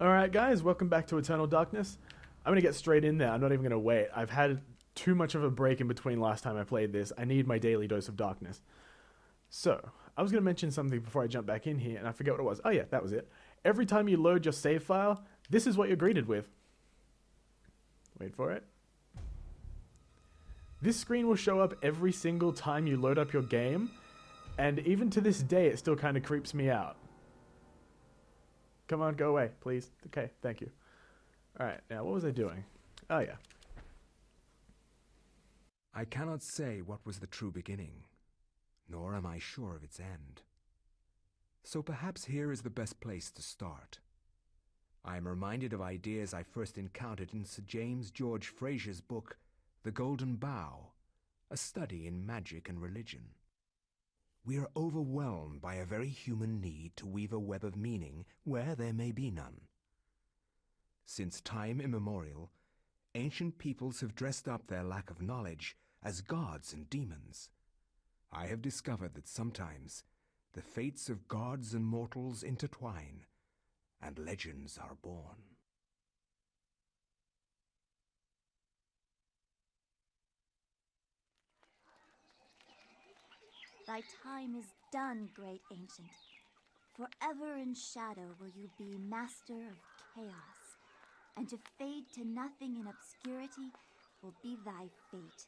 Alright guys, welcome back to Eternal Darkness. I'm gonna get straight in there, I'm not even gonna wait. I've had too much of a break in between last time I played this. I need my daily dose of darkness. So, I was gonna mention something before I jump back in here, and I forget what it was. Oh yeah, that was it. Every time you load your save file, this is what you're greeted with. Wait for it. This screen will show up every single time you load up your game, and even to this day it still kind of creeps me out. Come on, go away, please. Okay, thank you. Alright, now what was I doing? Oh yeah. I cannot say what was the true beginning, nor am I sure of its end. So perhaps here is the best place to start. I am reminded of ideas I first encountered in Sir James George Fraser's book, The Golden Bough, a study in magic and religion. We are overwhelmed by a very human need to weave a web of meaning where there may be none. Since time immemorial, ancient peoples have dressed up their lack of knowledge as gods and demons. I have discovered that sometimes the fates of gods and mortals intertwine, and legends are born. Thy time is done, great ancient. Forever in shadow will you be master of chaos, and to fade to nothing in obscurity will be thy fate.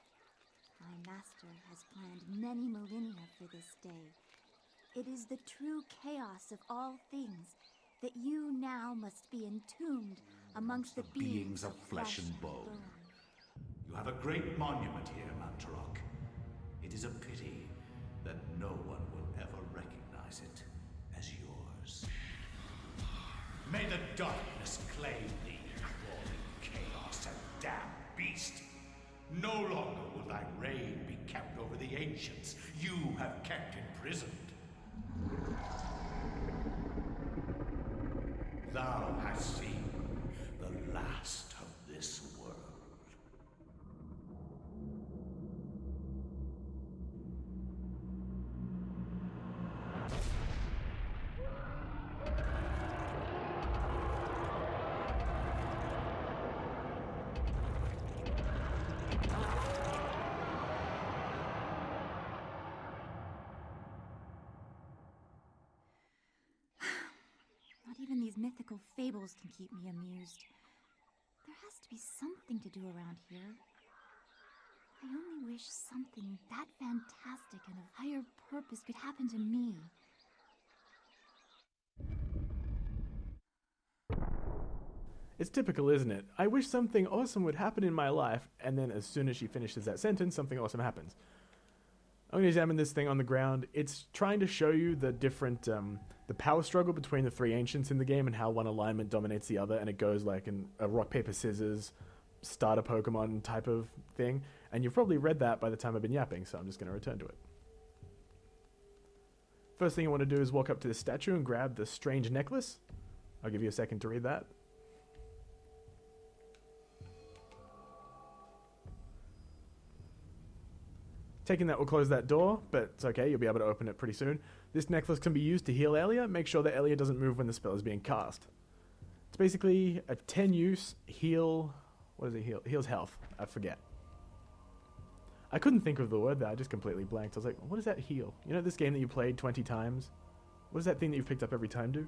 My master has planned many millennia for this day. It is the true chaos of all things that you now must be entombed amongst the beings of flesh and bone. You have a great monument here, Mantarok. It is a pity that no one will ever recognize it as yours. May the darkness claim thee, crawling chaos and damned beast. No longer will thy reign be kept over the ancients you have kept imprisoned. Thou hast seen the last of this world. Not even these mythical fables can keep me amused. There has to be something to do around here. I only wish something that fantastic and of higher purpose could happen to me. It's typical, isn't it? I wish something awesome would happen in my life, and then as soon as she finishes that sentence, something awesome happens. I'm going to examine this thing on the ground. It's trying to show you the different, the power struggle between the three ancients in the game and how one alignment dominates the other, and it goes like in a rock, paper, scissors, starter Pokemon type of thing. And you've probably read that by the time I've been yapping, so I'm just going to return to it. First thing you want to do is walk up to the statue and grab the strange necklace. I'll give you a second to read that. Taking that will close that door, but it's okay, you'll be able to open it pretty soon. This necklace can be used to heal Elia. Make sure that Elia doesn't move when the spell is being cast. It's basically a 10 use heal. What does it heal? Heals health. I forget. I couldn't think of the word there, I just completely blanked. I was like, what does that heal? You know this game that you played 20 times? What does that thing that you've picked up every time do?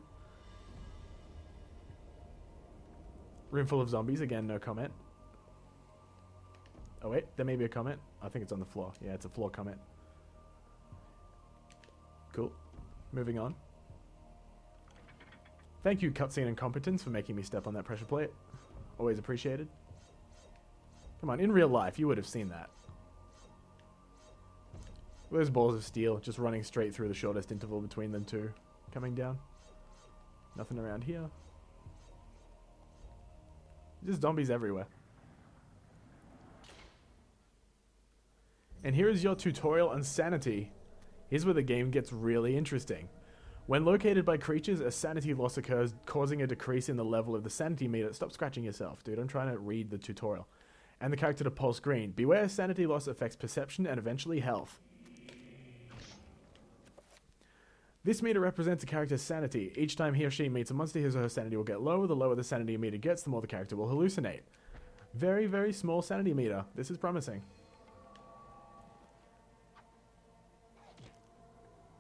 Room full of zombies, again, no comment. Oh wait, there may be a comment. I think it's on the floor. Yeah, it's a floor comment. Cool. Moving on. Thank you, Cutscene Incompetence, for making me step on that pressure plate. Always appreciated. Come on, in real life, you would have seen that. Those balls of steel just running straight through the shortest interval between them two. Coming down. Nothing around here. Just zombies everywhere. And here is your tutorial on Sanity. Here's where the game gets really interesting. When located by creatures, a sanity loss occurs, causing a decrease in the level of the sanity meter. Stop scratching yourself, dude. I'm trying to read the tutorial. And the character to pulse green. Beware, sanity loss affects perception and eventually health. This meter represents a character's sanity. Each time he or she meets a monster, his or her sanity will get lower. The lower the sanity meter gets, the more the character will hallucinate. Very, very small sanity meter. This is promising.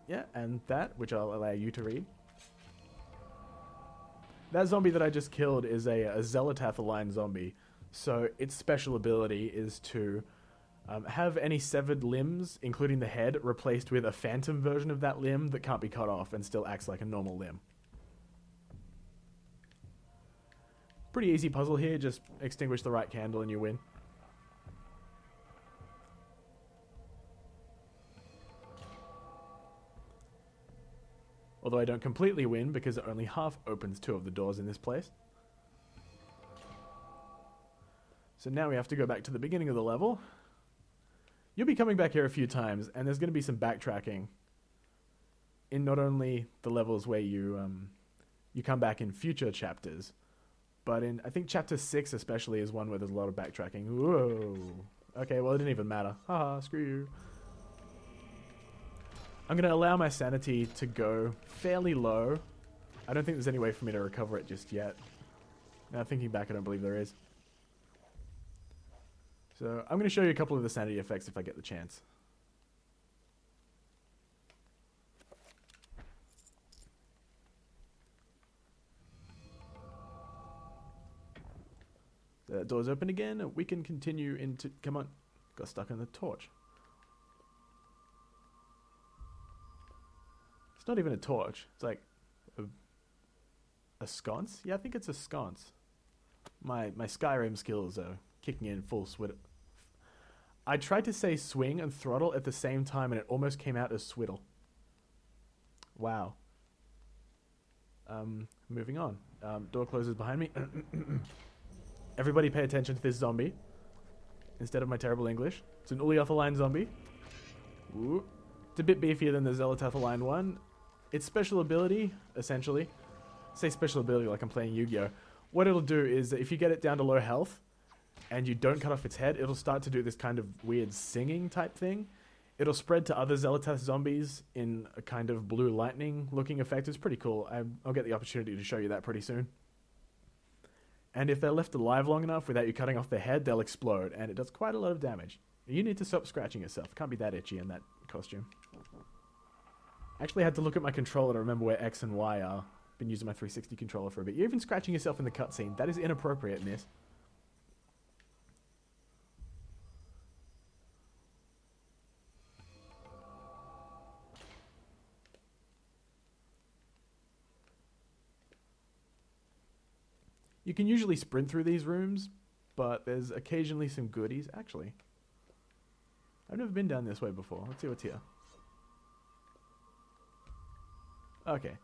Yeah, and that, which I'll allow you to read. That zombie that I just killed is a Zelatath-aligned zombie. So its special ability is to have any severed limbs, including the head, replaced with a phantom version of that limb that can't be cut off and still acts like a normal limb. Pretty easy puzzle here, just extinguish the right candle and you win. Although I don't completely win because it only half opens 2 of the doors in this place. So now we have to go back to the beginning of the level. You'll be coming back here a few times, and there's going to be some backtracking in not only the levels where you come back in future chapters, but in, I think chapter 6 especially is one where there's a lot of backtracking. Whoa. Okay, well it didn't even matter. Haha, screw you. I'm going to allow my sanity to go fairly low. I don't think there's any way for me to recover it just yet. Now thinking back, I don't believe there is. So I'm going to show you a couple of the sanity effects if I get the chance. The door's open again. We can continue into... Come on. Got stuck on the torch. It's not even a torch. It's like a sconce? Yeah, I think it's a sconce. My Skyrim skills are kicking in full swid. I tried to say swing and throttle at the same time and it almost came out as swiddle. Wow. Moving on. Door closes behind me. Everybody pay attention to this zombie. Instead of my terrible English. It's an Uliath-aligned zombie. Ooh. It's a bit beefier than the Zelatath-aligned one. Its special ability, essentially, I say special ability like I'm playing Yu-Gi-Oh! What it'll do is that if you get it down to low health and you don't cut off its head, it'll start to do this kind of weird singing type thing. It'll spread to other Zelatath zombies in a kind of blue lightning looking effect. It's pretty cool. I'll get the opportunity to show you that pretty soon. And if they're left alive long enough without you cutting off their head, they'll explode, and it does quite a lot of damage. You need to stop scratching yourself. Can't be that itchy in that costume. I actually had to look at my controller to remember where X and Y are. Been using my 360 controller for a bit. You're even scratching yourself in the cutscene. That is inappropriate in this. You can usually sprint through these rooms, but there's occasionally some goodies. Actually, I've never been down this way before. Let's see what's here. Okay.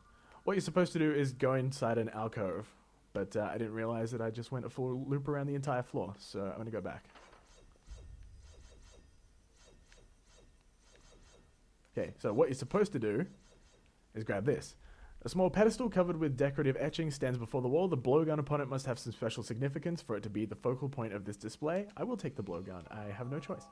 What you're supposed to do is go inside an alcove, but I didn't realize that I just went a full loop around the entire floor, so I'm going to go back. Okay, so what you're supposed to do is grab this. A small pedestal covered with decorative etchings stands before the wall. The blowgun upon it must have some special significance for it to be the focal point of this display. I will take the blowgun. I have no choice.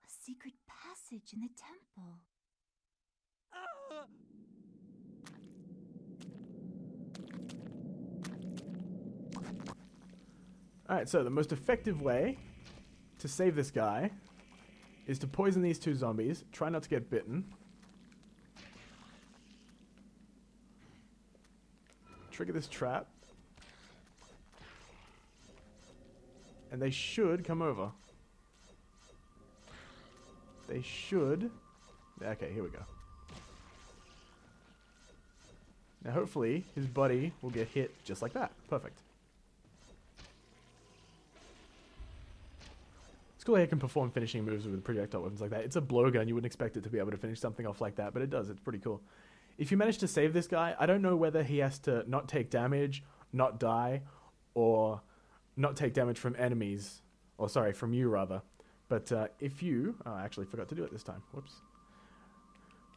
Secret passage in the temple. Alright, so the most effective way to save this guy is to poison these 2 zombies. Try not to get bitten. Trigger this trap. And they should come over. They should... Okay, here we go. Now hopefully his buddy will get hit just like that. Perfect. It's cool how you can perform finishing moves with projectile weapons like that. It's a blowgun. You wouldn't expect it to be able to finish something off like that, but it does. It's pretty cool. If you manage to save this guy, I don't know whether he has to not take damage, not die, or not take damage from enemies. Or sorry, from you rather. But if you... Oh, I actually forgot to do it this time. Whoops.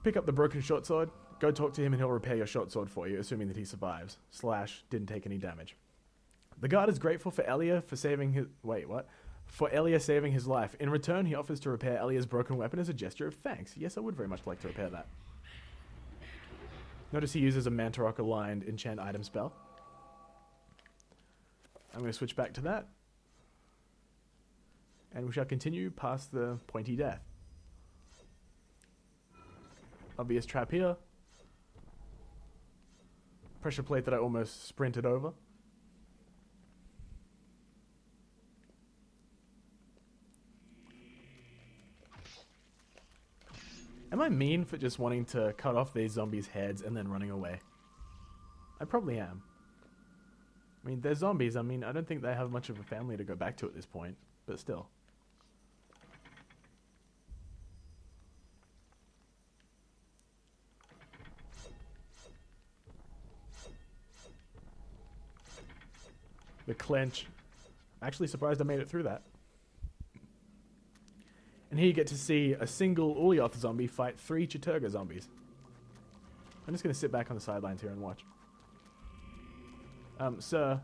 Pick up the broken short sword. Go talk to him and he'll repair your short sword for you, assuming that he survives. / didn't take any damage. The guard is grateful for Elia for saving his... Wait, what? For Elia saving his life. In return, he offers to repair Elia's broken weapon as a gesture of thanks. Yes, I would very much like to repair that. Notice he uses a Mantarok-aligned enchant item spell. I'm going to switch back to that. And we shall continue past the pointy death. Obvious trap here. Pressure plate that I almost sprinted over. Am I mean for just wanting to cut off these zombies' heads and then running away? I probably am. I mean, they're zombies. I mean, I don't think they have much of a family to go back to at this point, but still. The clench. I'm actually surprised I made it through that. And here you get to see a single Ulyaoth zombie fight 3 Chiturga zombies. I'm just going to sit back on the sidelines here and watch. Sir,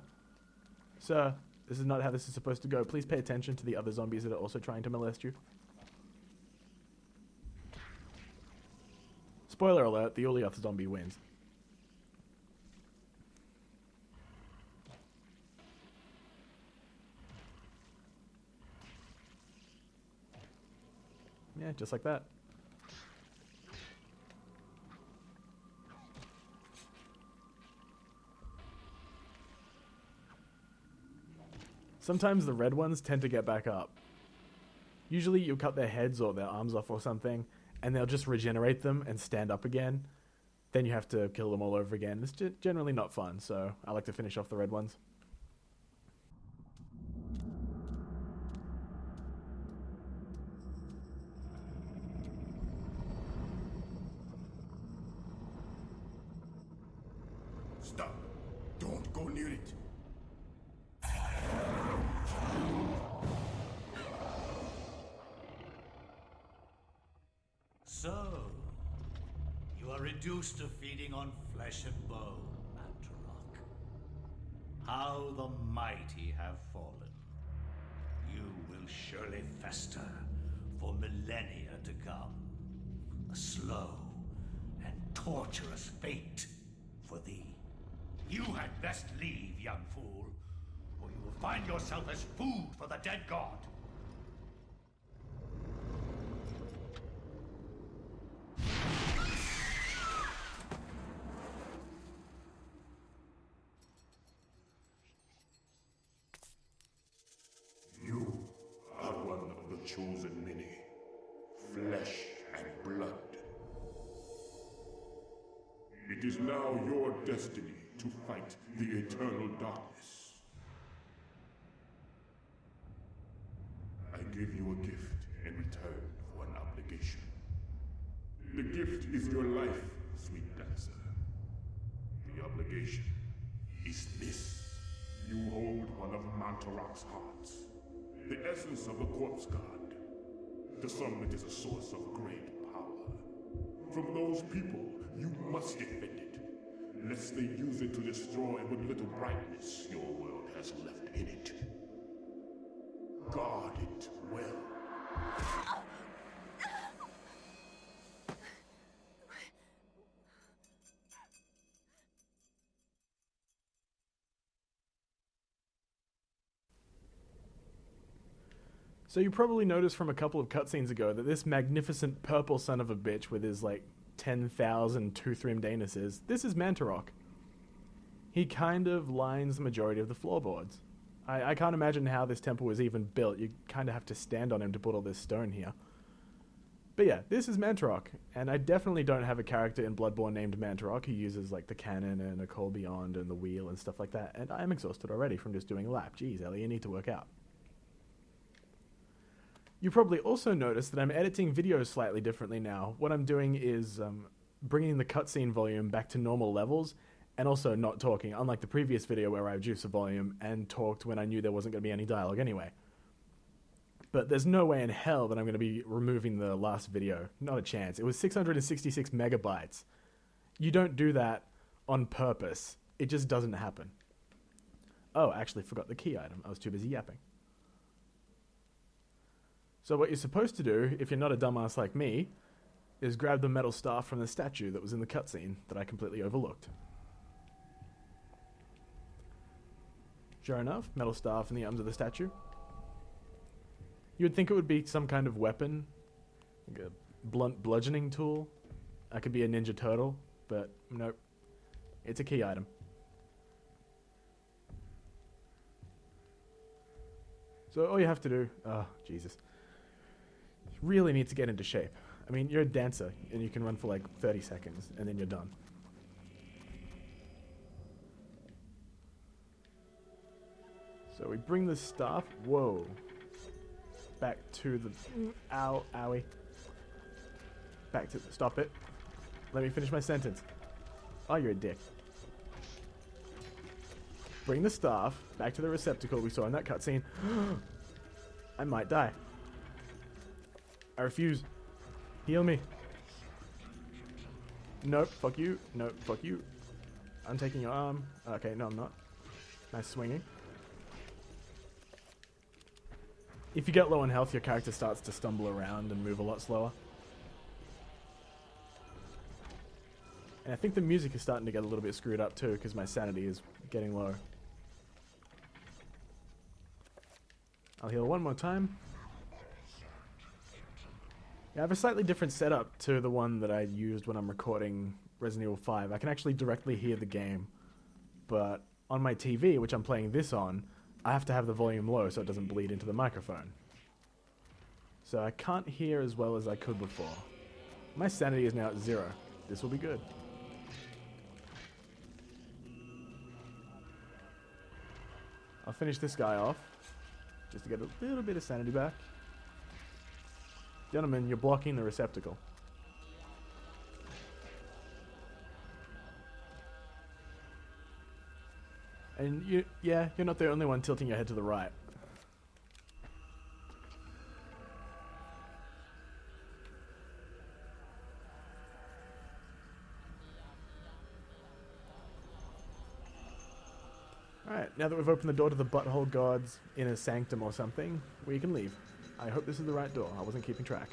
this is not how this is supposed to go. Please pay attention to the other zombies that are also trying to molest you. Spoiler alert, the Ulyaoth zombie wins. Yeah, just like that. Sometimes the red ones tend to get back up. Usually you cut their heads or their arms off or something, and they'll just regenerate them and stand up again. Then you have to kill them all over again. It's generally not fun, so I like to finish off the red ones. Stop. Don't go near it. So, you are reduced to feeding on flesh and bone, Mantarok. How the mighty have fallen. You will surely fester for millennia to come. A slow and torturous fate for thee. You had best leave, young fool, or you will find yourself as food for the dead god. You are one of the chosen many, flesh and blood. It is now your destiny to fight the eternal darkness. I give you a gift in return for an obligation. The gift is your life, sweet dancer. The obligation is this. You hold one of Mantarok's hearts, the essence of the corpse god. To some it is a source of great power. From those people, you must defend it, lest they use it to destroy what little brightness your world has left in it. Guard it well. So you probably noticed from a couple of cutscenes ago that this magnificent purple son of a bitch with his like 10,000 tooth-rimmed anuses, this is Mantarok. He kind of lines the majority of the floorboards. I can't imagine how this temple was even built. You kind of have to stand on him to put all this stone here. But yeah, this is Mantarok, and I definitely don't have a character in Bloodborne named Mantarok who uses like the cannon and a call beyond and the wheel and stuff like that, and I'm exhausted already from just doing a lap. Jeez, Ellie, you need to work out. You probably also noticed that I'm editing videos slightly differently now. What I'm doing is bringing the cutscene volume back to normal levels and also not talking, unlike the previous video where I reduced the volume and talked when I knew there wasn't going to be any dialogue anyway. But there's no way in hell that I'm going to be removing the last video. Not a chance. It was 666 megabytes. You don't do that on purpose. It just doesn't happen. Oh, I actually forgot the key item. I was too busy yapping. So what you're supposed to do, if you're not a dumbass like me, is grab the metal staff from the statue that was in the cutscene that I completely overlooked. Sure enough, metal staff in the arms of the statue. You would think it would be some kind of weapon, like a blunt bludgeoning tool. I could be a Ninja Turtle, but nope. It's a key item. So all you have to do... Oh, Jesus. You really need to get into shape. I mean, you're a dancer, and you can run for like 30 seconds, and then you're done. So we bring the staff... Whoa. Back to the... Ow, owie. Back to... Stop it. Let me finish my sentence. Oh, you're a dick. Bring the staff back to the receptacle we saw in that cutscene. I might die. I refuse. Heal me. Nope, fuck you. Nope, fuck you. I'm taking your arm. Okay, no, I'm not. Nice swinging. If you get low on health, your character starts to stumble around and move a lot slower. And I think the music is starting to get a little bit screwed up too, because my sanity is getting low. I'll heal one more time. Yeah, I have a slightly different setup to the one that I used when I'm recording Resident Evil 5. I can actually directly hear the game, but on my TV, which I'm playing this on, I have to have the volume low so it doesn't bleed into the microphone. So I can't hear as well as I could before. My sanity is now at 0. This will be good. I'll finish this guy off, just to get a little bit of sanity back. Gentlemen, you're blocking the receptacle. And you're not the only one tilting your head to the right. Alright, now that we've opened the door to the Butthole God's inner sanctum or something, we can leave. I hope this is the right door. I wasn't keeping track.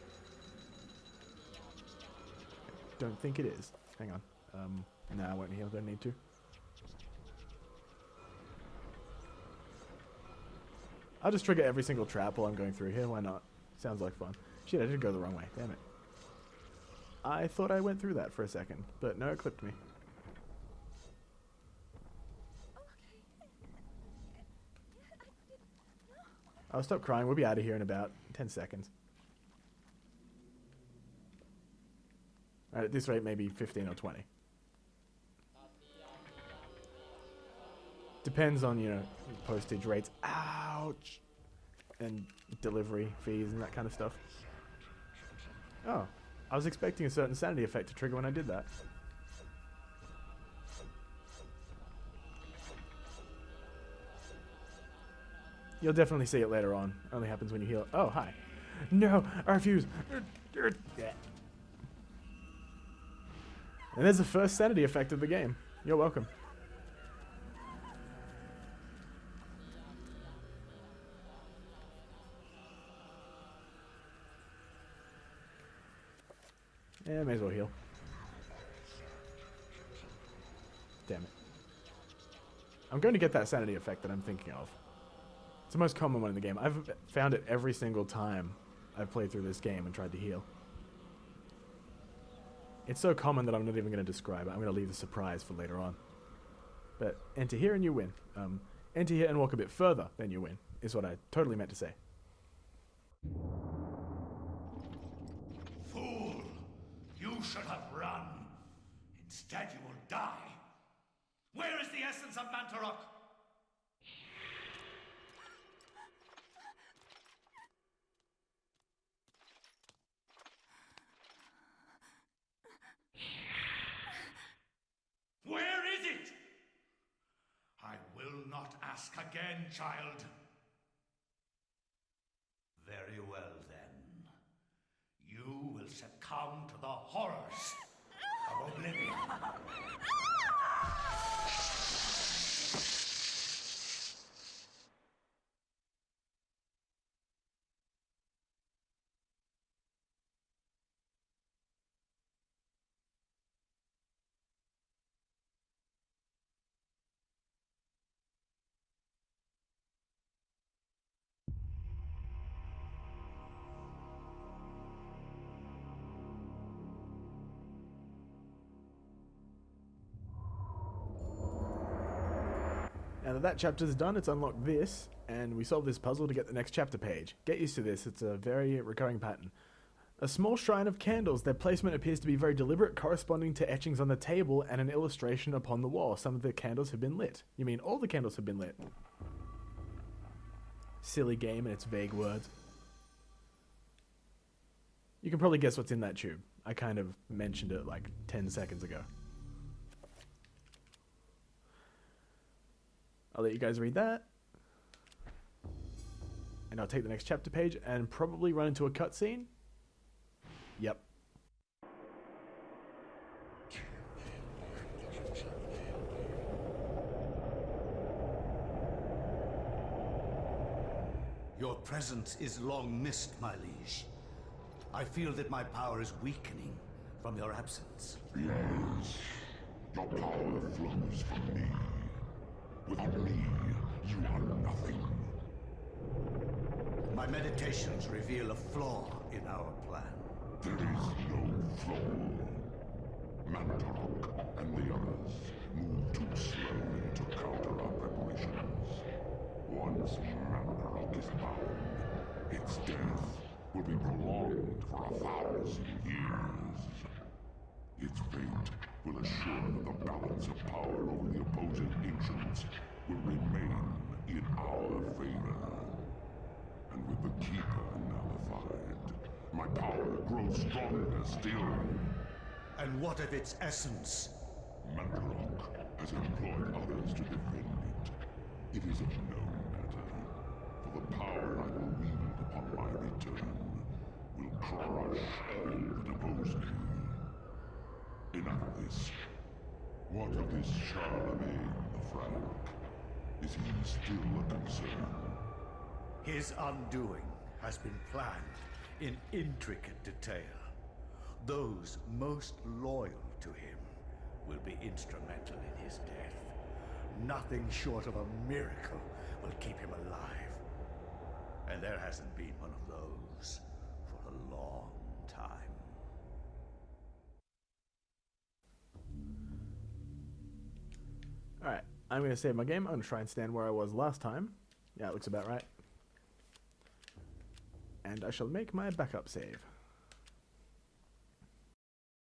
Don't think it is. Hang on. Nah, I won't heal. Don't need to. I'll just trigger every single trap while I'm going through here. Why not? Sounds like fun. Shit, I did go the wrong way. Damn it. I thought I went through that for a second, but no, it clipped me. I'll stop crying. We'll be out of here in about 10 seconds. Alright, at this rate, maybe 15 or 20. Depends on, postage rates. Ouch! And delivery fees and that kind of stuff. Oh, I was expecting a certain sanity effect to trigger when I did that. You'll definitely see it later on. Only happens when you heal. Oh, hi. No, I refuse. And there's the first sanity effect of the game. You're welcome. Yeah, may as well heal. Damn it. I'm going to get that sanity effect that I'm thinking of. It's the most common one in the game. I've found it every single time I've played through this game and tried to heal. It's so common that I'm not even going to describe it. I'm going to leave the surprise for later on. But enter here and you win. Enter here and walk a bit further, then you win, is what I totally meant to say. Fool! You should have run. Instead you will die. Where is the essence of Mantarok? Where is it? I will not ask again, child. Very well, then. You will succumb to the horrors of oblivion. Now that that chapter's done, it's unlocked this, and we solve this puzzle to get the next chapter page. Get used to this, it's a very recurring pattern. A small shrine of candles. Their placement appears to be very deliberate, corresponding to etchings on the table and an illustration upon the wall. Some of the candles have been lit. You mean all the candles have been lit? Silly game and its vague words. You can probably guess what's in that tube. I kind of mentioned it like 10 seconds ago. I'll let you guys read that. And I'll take the next chapter page and probably run into a cutscene. Yep. Your presence is long missed, my liege. I feel that my power is weakening from your absence. Yes, your power flows from me. Without me, you are nothing. My meditations reveal a flaw in our plan. There is no flaw. Mantarok and the others move too slowly to counter our preparations. Once Mantarok is bound, its death will be prolonged for 1,000 years. Its fate will assure that the balance of power over the opposing ancients will remain in our favor. And with the Keeper nullified, my power grows stronger still. And what of its essence? Mantarok has employed others to defend it. It is of no matter, for the power I will wield upon my return will crush all that oppose me. Enough of this. What of this Charlemagne the Frank? Is he still a concern? His undoing has been planned in intricate detail. Those most loyal to him will be instrumental in his death. Nothing short of a miracle will keep him alive. And there hasn't been one of those for a long time. Alright, I'm going to save my game. I'm going to try and stand where I was last time. Yeah, it looks about right. And I shall make my backup save.